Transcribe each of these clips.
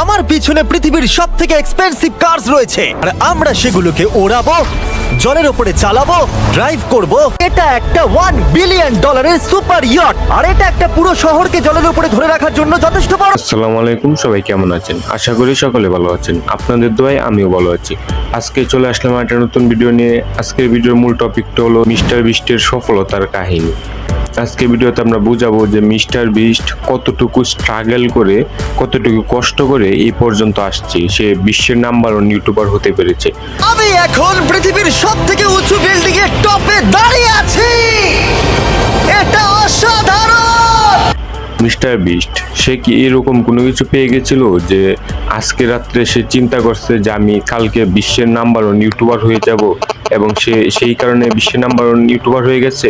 আমার পিছনে পৃথিবীর সবথেকে এক্সপেন্সিভ কার্স রয়েছে আর আমরা সেগুলোকে ওড়াবো, জলের উপরে চালাবো, ড্রাইভ করব। এটা একটা $1 বিলিয়ন সুপার ইয়ট, আর এটা একটা পুরো শহরকে জলের উপরে ধরে রাখার জন্য যথেষ্ট বড়। আসসালামু আলাইকুম, সবাই কেমন আছেন? আশা করি সকলে ভালো আছেন। আপনাদের দোয়ায় আমিও ভালো আছি। আজকে চলে আসলাম একটা নতুন ভিডিও নিয়ে। আজকের ভিডিওর মূল টপিকটা হলো মিস্টার বিস্টের সফলতার কাহিনী। আজকে ভিডিওতে আমরা বুঝাবো যে মিস্টার বিস্ট কতটুকু স্ট্রাগল করে, কতটুকু কষ্ট করে এই পর্যন্ত আসছে, সে বিশ্বের নাম্বার 1 ইউটিউবার হতে পেরেছে। আমি এখন পৃথিবীর সবথেকে উঁচু বিল্ডিং এর টপে দাঁড়িয়ে আছি। এটা অসাধারণ। মিস্টার বিস্ট সে কি এরকম কোনো কিছু পেয়ে গেছিল যে আজকে রাত্রে সে চিন্তা করছে যে আমি কালকে বিশ্বের নাম্বার 1 ইউটিউবার হয়ে যাব, এবং সে সেই কারণে বিশ্বের নাম্বার 1 ইউটিউবার হয়ে গেছে?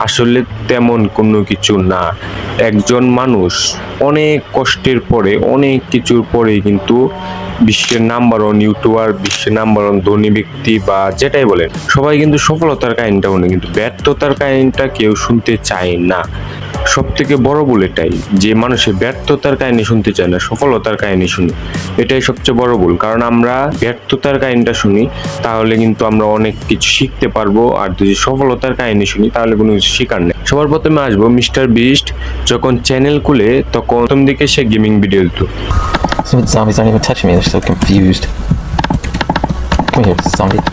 আসলে তেমন কোনো কিছু না। একজন মানুষ অনেক কষ্টের পরে, অনেক কিছুর পরে কিন্তু বিশ্বের নাম্বার 1 ইউটিউবার, বিশ্বের নাম্বার 1 ধনী ব্যক্তি বা যেটাই বলেন, সবাই কিন্তু সফলতার কাহিনীটা শুনে, কিন্তু ব্যর্থতার কাহিনীটা কেউ শুনতে চায় না। সব থেকে বড় ভুল এটাই যে মানুষের ব্যর্থতার কাহিনী শুনতে চায় না, সফলতার কাহিনী শুনি। এটাই সবচেয়ে বড় ভুল, কারণ আমরা ব্যর্থতার কাহিনীটা শুনি তাহলে কিন্তু আমরা অনেক কিছু শিখতে পারবো, আর যদি সফলতার কাহিনী শুনি তাহলে কোনো কিছু শিখার নেই। সবার প্রথমে আসবো মিস্টার বিস্ট যখন চ্যানেল খুলে, তখন প্রথম দিকে সে গেমিং ভিডিও দিত। Some of the zombies aren't even touching me, they're so confused. Come here, zombie.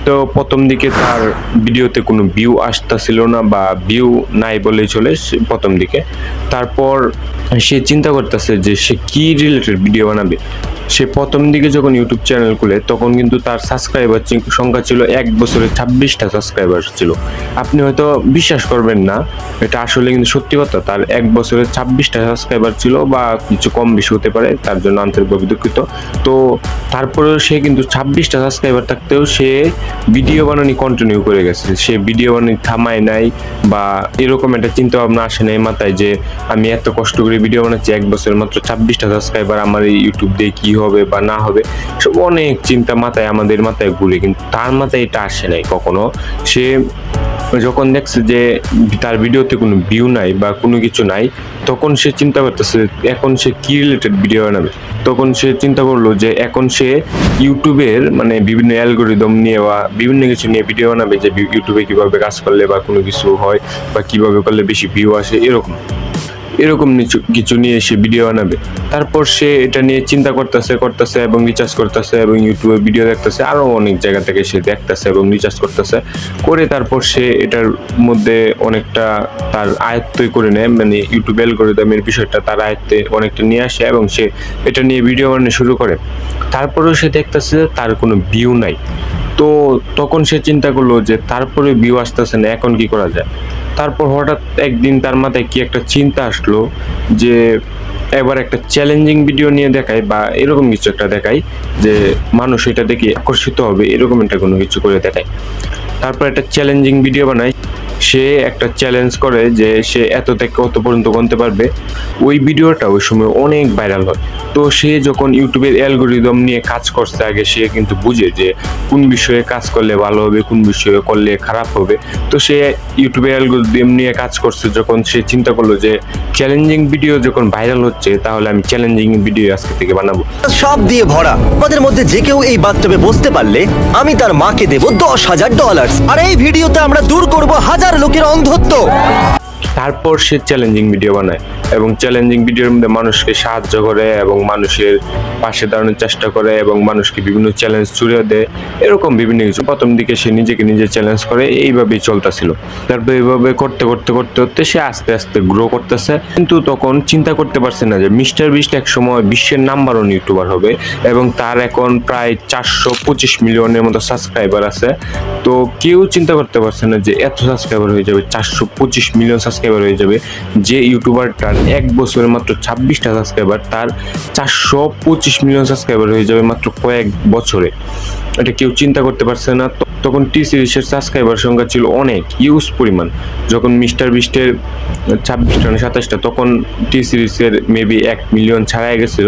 তো প্রথম দিকে তার ভিডিওতে কোনো ভিউ আসতেছিল না, বা ভিউ নাই বলেই চলে প্রথম দিকে। তারপর সে চিন্তা করতেছে যে সে কি রিলেটেড ভিডিও বানাবে। সে প্রথম দিকে যখন ইউটিউব চ্যানেল খুলে তখন কিন্তু তার সাবস্ক্রাইবার সংখ্যা ছিল 1 বছরে 26টা সাবস্ক্রাইবার ছিল। আপনি হয়তো বিশ্বাস করবেন না, এটা আসলে কিন্তু সত্যি কথা। তার 1 বছরে 26টা সাবস্ক্রাইবার ছিল, বা কিছু কম বেশি হতে পারে, তার জন্য আন্তরিকভাবে দুঃখিত। তো তারপরেও সে কিন্তু 26টা সাবস্ক্রাইবার থাকতেও সে ভিডিও বানানি কন্টিনিউ করে গেছে। সে ভিডিও বানানি থামায় নাই, বা এরকম একটা চিন্তা ভাবনা আসে নাই মাথায় যে আমি এত কষ্ট করে ভিডিও বানাচ্ছি, 1 বছরে মাত্র 26টা সাবস্ক্রাইবার, আমার এই ইউটিউব দিয়ে কি হবে বা না হবে, সব অনেক চিন্তা মাথায় আমাদের মাথায় ঘুরে, কিন্তু তার মাথায় এটা আসে নাই কখনো। সে যখন দেখছে যে তার ভিডিওতে কোনো ভিউ নাই বা কোনো কিছু নাই, তখন সে চিন্তা করতেছে এখন সে কি রিলেটেড ভিডিও বানাবে। তখন সে চিন্তা করলো যে এখন সে ইউটিউবের মানে বিভিন্ন অ্যালগোরিদম নিয়ে বা বিভিন্ন কিছু নিয়ে ভিডিও বানাবে, যে ইউটিউবে কিভাবে কাজ করলে বা কোনো কিছু হয়, বা কিভাবে করলে বেশি ভিউ আসে, এরকম কিছু নিয়ে সে ভিডিও বানাবে। তারপর সে এটা নিয়ে চিন্তা করতেছে এবং রিচার্জ করতেছে, এবং ইউটিউবে ভিডিও দেখতেছে, আরো অনেক জায়গা থেকে সে দেখতেছে এবং রিচার্জ করতেছে করে। তারপর সে এটার মধ্যে অনেকটা তার আয়ত্তই করে নেয়, মানে ইউটিউব অ্যালগরিদমের বিষয়টা তার আয়ত্তে অনেকটা নিয়ে আসে, এবং সে এটা নিয়ে ভিডিও বানানো শুরু করে। তারপরেও সে দেখতেছে তার কোনো ভিউ নাই। তো তখন সে চিন্তা করলো যে তারপরে ভিউ আসতেছে না, এখন কি করা যায়। তারপর হঠাৎ একদিন তার মাথায় কি একটা চিন্তা আসলো যে এবার একটা চ্যালেঞ্জিং ভিডিও নিয়ে দেখায়, বা এরকম কিছু একটা দেখায় যে মানুষ এটা দেখে আকর্ষিত হবে, এরকম একটা কোনো কিছু করে দেখায়। তারপর একটা চ্যালেঞ্জিং ভিডিও বানায়। সে একটা চ্যালেঞ্জ করে যে সে এত থেকে কত পর্যন্ত গুনতে পারবে। ওই ভিডিওটা ওই সময় অনেক ভাইরাল হয়। তো সে যখন ইউটিউবের অ্যালগোরিদম নিয়ে কাজ করছে আগে, সে কিন্তু বুঝে যে কোন বিষয়ে কাজ করলে ভালো হবে, কোন বিষয়ে করলে খারাপ হবে। তো সে ইউটিউবের অ্যালগোরিদম নিয়ে কাজ করছে, যখন সে চিন্তা করলো যে চ্যালেঞ্জিং ভিডিও যখন ভাইরাল হচ্ছে, তাহলে আমি চ্যালেঞ্জিং ভিডিও আজকে থেকে বানাবো। সব দিয়ে ভরা। আমাদের মধ্যে যে কেউ এই বাথটবে বসতে পারলে আমি তার মাকে দেব $10,000। আর এই ভিডিওতে আমরা দূর করব হাজার লোকের অন্ধত্ব। তারপর সে চ্যালেঞ্জিং ভিডিও বানায়, এবং চ্যালেঞ্জিং ভিডিওর মধ্যে মানুষকে সাহায্য করে এবং মানুষের পাশে দাঁড়ানোর চেষ্টা করে, এবং মানুষকে বিভিন্ন চ্যালেঞ্জ ছুড়ে দেয়, এরকম বিভিন্ন কিছু। প্রথম দিকে সে নিজেকে নিজে চ্যালেঞ্জ করে, এইভাবেই চলতেছিল। তারপর এইভাবে করতে সে আস্তে আস্তে গ্রো করতেছে। কিন্তু তখন চিন্তা করতে পারছে না যে মিস্টার বিস্ট এক সময় বিশ্বের নাম্বার 1 ইউটিউবার হবে, এবং তার এখন প্রায় 425 মিলিয়নের মতো সাবস্ক্রাইবার আছে। তো কেউ চিন্তা করতে পারছে না যে এত সাবস্ক্রাইবার হয়ে যাবে, 425 মিলিয়ন সাবস্ক্রাইবার হয়ে যাবে। যে ইউটিউবারটার 1 বছরে মাত্র 26টা সাবস্ক্রাইবার, তার 425 মিলিয়ন সাবস্ক্রাইবার হয়ে যাবে মাত্র কয়েক বছরে। এটা কেউ চিন্তা করতে পারছে না। তখন টি সিরিজের সাবস্ক্রাইবার সংখ্যা ছিল অনেক ইউজ পরিমাণ। যখন মিস্টার বিস্টের 26টা না 27টা, তখন টি সিরিজের মেবি 1 মিলিয়ন ছাড়াই গেছিল।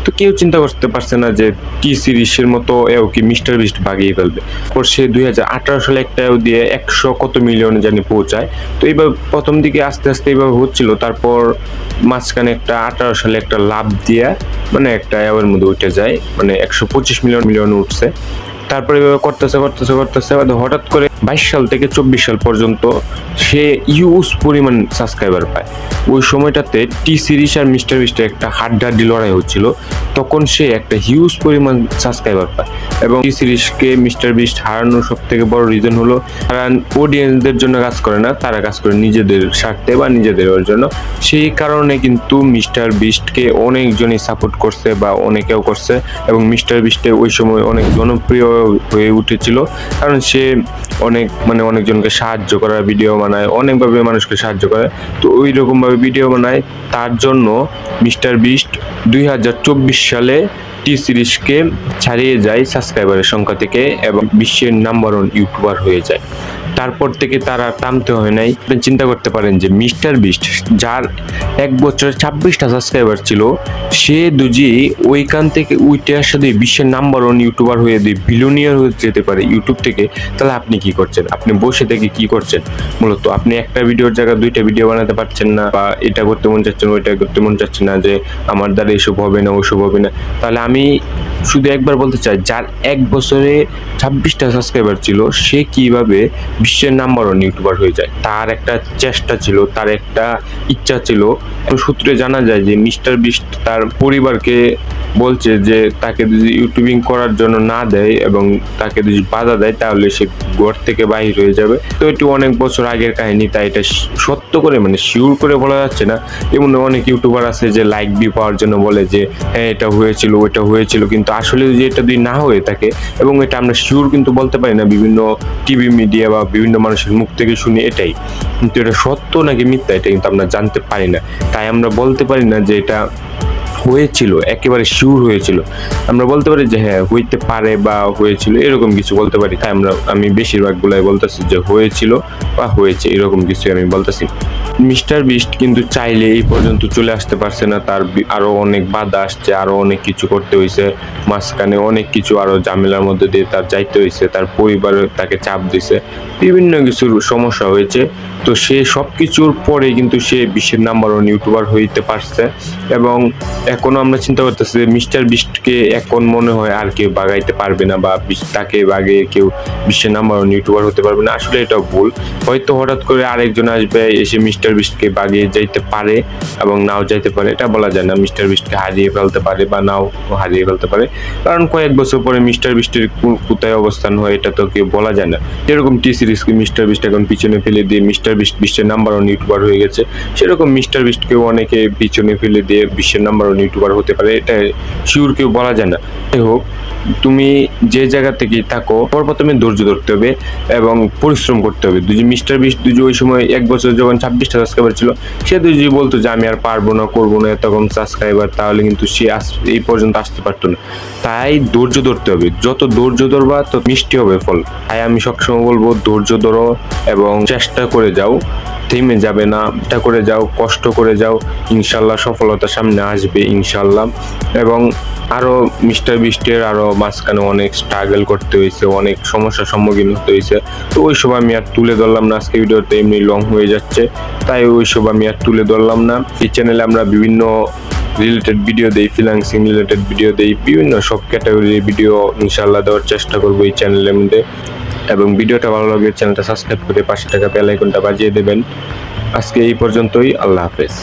তো কেউ চিন্তা করতে পারছে না যে টি সিরিজের মতো এও কি মিস্টার বিস্ট ভাগিয়ে ফেলবে। পর সে 2018 সালে একটা দিয়ে 100 কত মিলিয়নে জানি পৌঁছায়। তো এইভাবে প্রথম দিকে আস্তে আস্তে এইভাবে হচ্ছিল। তারপর মাঝখানে একটা 18 সালে একটা লাভ দিয়ে মানে একটা এর মধ্যে উঠে যায়, মানে 125 মিলিয়ন উঠছে। তারপরে এভাবে করতেছে হঠাৎ করে 22 সাল থেকে 24 সাল পর্যন্ত সে ইউজ পরিমাণ সাবস্ক্রাইবার পায়। ওই সময়টাতে টি সিরিজ আর মিস্টার বিস্টের একটা হাড্ডাহাড্ডি লড়াই হচ্ছিল। তখন সে একটা হিউজ পরিমাণ সাবস্ক্রাইবার পায়। এবং টি সিরিজকে মিস্টার বিস্ট হারানোর সব থেকে বড় রিজন হলো তারা অডিয়েন্সদের জন্য কাজ করে না, তারা কাজ করে নিজেদের স্বার্থে বা নিজেদের জন্য। সেই কারণে কিন্তু মিস্টার বিস্টকে অনেকজনই সাপোর্ট করছে বা অনেকেও করছে। এবং মিস্টার বিস্টে ওই সময় অনেক জনপ্রিয় হয়ে উঠেছিল, কারণ সে অনেকজনকে সাহায্য করার ভিডিও বানায়, অনেকভাবে মানুষকে সাহায্য করে। তো ওই রকমভাবে ভিডিও বানায়। তার জন্য মিস্টার বিস্ট 2024 সালে টি সিরিজকে ছাড়িয়ে যায় সাবস্ক্রাইবারের সংখ্যা থেকে এবং বিশ্বের নাম্বার 1 ইউটিউবার হয়ে যায়। তারপর থেকে তারা থামতে হয় নাই। আপনি চিন্তা করতে পারেন যে মিস্টার বিস্ট যার 1 বছরে 26টা সাবস্ক্রাইবার ছিল, সে যদি ওইখান থেকে উইটে আসা দিয়ে বিশ্বের নাম্বার 1 ইউটিউবার হয়ে দিয়ে বিলিয়নিয়ার হয়ে যেতে পারে ইউটিউব থেকে, তাহলে আপনি কি করছেন? আপনি বসে থেকে কি করছেন? মূলত আপনি একটা ভিডিওর জায়গায় 2টা ভিডিও বানাতে পারছেন না, বা এটা করতে মন চাচ্ছেন, ওইটা করতে মন চাচ্ছে না, যে আমার দ্বারা এসব হবে না ওসব হবে না। তাহলে আমি শুধু একবার বলতে চাই, যার 1 বছরে 26টা সাবস্ক্রাইবার ছিল, সে কিভাবে বিশ্বের নাম্বার 1 ইউটিউবার হয়ে যায়? তার একটা চেষ্টা ছিল, তার একটা ইচ্ছা ছিল। সূত্রে জানা যায় যে মিস্টার বিস্ট তার পরিবারকে বলছে যে তাকে যদি ইউটিউবিং করার জন্য না দেয় এবং তাকে যদি বাধা দেয়, তাহলে সে ঘর থেকে বাহির হয়ে যাবে। তো এটি অনেক বছর আগের কাহিনী, তাই এটা সত্য করে শিওর করে বলা যাচ্ছে না। এমন অনেক ইউটিউবার আছে যে লাইক ভিউ পাওয়ার জন্য বলে যে হ্যাঁ এটা হয়েছিল ওইটা হয়েছিল, কিন্তু আসলে যদি এটা যদি না হয়ে থাকে, এবং এটা আমরা শিওর কিন্তু বলতে পারি না, বিভিন্ন টিভি মিডিয়া বা বিভিন্ন মানুষের মুখ থেকে শুনি এটাই, কিন্তু এটা সত্য নাকি মিথ্যা এটা কিন্তু আমরা জানতে পারি না। তাই আমরা বলতে পারি না যে এটা হয়েছিল, একেবারে শিওর হয়েছিল। আমরা বলতে পারি যে হ্যাঁ হইতে পারে বা হয়েছিল, এরকম কিছু বলতে পারি। তাই আমি বেশিরভাগ গুলাই বলতেছি যে হয়েছিল বা হয়েছে, এরকম কিছু আমি বলতেছি। মিস্টার বিস্ট কিন্তু চাইলে এই পর্যন্ত চলে আসতে পারছে না, তার আরো অনেক বাধা আসছে, আরো অনেক কিছু করতে হয়েছে, মাঝখানে অনেক কিছু আরো ঝামেলার মধ্যে দিয়ে তার যাইতে হয়েছে, তার পরিবার তাকে চাপ দিছে, বিভিন্ন কিছুর সমস্যা হয়েছে। তো সে সবকিছুর পরে কিন্তু সে বিশ্বের নাম্বার 1 ইউটিউবার হইতে পারছে। এবং এখনো আমরা চিন্তা করতেছি যে মিস্টার বিস্টকে এখন মনে হয় আর কেউ বাগাইতে পারবে না, বা তাকে বাগিয়ে কেউ বিশ্বের নাম্বার 1 ইউটিউবার হতে পারবে না। আসলে এটা ভুল। হয়তো হঠাৎ করে আরেকজন আসবে, এসে মিস্টার বিস্টকে বাগিয়ে যাইতে পারে এবং নাও যাইতে পারে, এটা বলা যায় না। মিস্টার বিস্টকে হারিয়ে ফেলতে পারে বা নাও হারিয়ে ফেলতে পারে, কারণ কয়েক বছর পরে মিস্টার বিস্টের কোথায় অবস্থান হয় এটা তো কেউ বলা যায় না। যেরকম টি সিরিজকে মিস্টার বিস্ট এখন পিছনে ফেলে দিয়ে মিস্টার বিস্ট বিশ্বের নাম্বার 1 ইউটিউবার হয়ে গেছে, সেরকম মিস্টার বিস্টকেও অনেকে পিছনে ফেলে দিয়ে বিশ্বের নাম্বার 1 ইউটিউবার হতে পারে, এটা শিওর কেউ বলা যায় না। যাই হোক, তুমি যে জায়গা থেকেই থাকো, প্রথমে ধৈর্য ধরতে হবে এবং পরিশ্রম করতে হবে। মিস্টার বিস্ট ওই সময় 1 বছর যখন 26টা সাবস্ক্রাইবার ছিল, সে যদি বলতো যে আমি আর পারবো না, করবো না তখন সাবস্ক্রাইবার, তাহলে কিন্তু সে এই পর্যন্ত আসতে পারতো না। তাই ধৈর্য ধরতে হবে, যত ধৈর্য ধরবা তত মিষ্টি হবে ফল। তাই আমি সবসময় বলবো ধৈর্য ধরো এবং চেষ্টা করে যাও, থেমে যাবে না, এটা করে যাও, কষ্ট করে যাও, ইনশাল্লাহ সফলতা সামনে আসবে ইনশাল্লাহ। এবং আরো মিস্টার বিস্টের আরো মাঝখানে অনেক স্ট্রাগল করতে হয়েছে, অনেক সমস্যার সম্মুখীন হতে হয়েছে। তো ওইসব আমি আর তুলে ধরলাম না, আজকে ভিডিওতে এমনি লং হয়ে যাচ্ছে, তাই ওইসব আমি আর তুলে ধরলাম না। এই চ্যানেলে আমরা বিভিন্ন রিলেটেড ভিডিও দেই, ফ্রিল্যান্সিং রিলেটেড ভিডিও দেই, বিভিন্ন সব ক্যাটাগরির ভিডিও ইনশাল্লাহ দেওয়ার চেষ্টা করবো এই চ্যানেলের মধ্যে। এবং ভিডিওটা ভালো লাগলে চ্যানেলটা সাবস্ক্রাইব করে পাশে থাকা বেল আইকনটা বাজিয়ে দেবেন। আজকে এই পর্যন্তই, আল্লাহ হাফেজ।